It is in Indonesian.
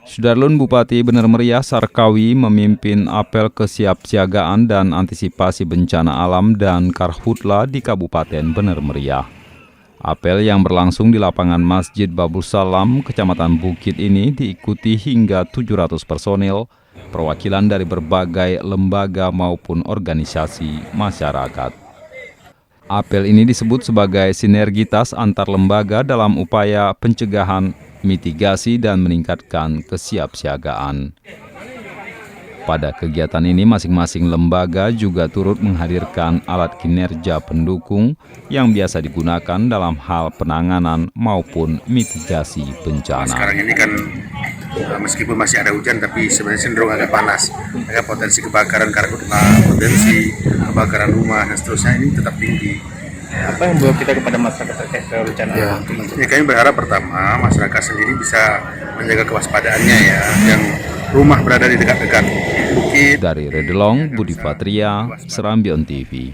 Sudarlun Bupati Bener Meriah Sarkawi memimpin apel kesiapsiagaan dan antisipasi bencana alam dan Karhutla di Kabupaten Bener Meriah. Apel yang berlangsung di lapangan Masjid Babul Salam, Kecamatan Bukit ini diikuti hingga 700 personil, perwakilan dari berbagai lembaga maupun organisasi masyarakat. Apel ini disebut sebagai sinergitas antar lembaga dalam upaya pencegahan, mitigasi, dan meningkatkan kesiapsiagaan. Pada kegiatan ini masing-masing lembaga juga turut menghadirkan alat kinerja pendukung yang biasa digunakan dalam hal penanganan maupun mitigasi bencana. Sekarang ini kan meskipun masih ada hujan tapi sebenarnya cenderung agak panas. Agak potensi kebakaran karhutla, potensi kebakaran rumah dan seterusnya ini tetap tinggi. Apa yang membawa kita kepada masyarakat terkait bencana? Ya, kami berharap pertama masyarakat sendiri bisa menjaga kewaspadaannya ya, yang rumah berada di dekat-dekat bukit. Dari Redelong, Budi Patria, Serambion TV.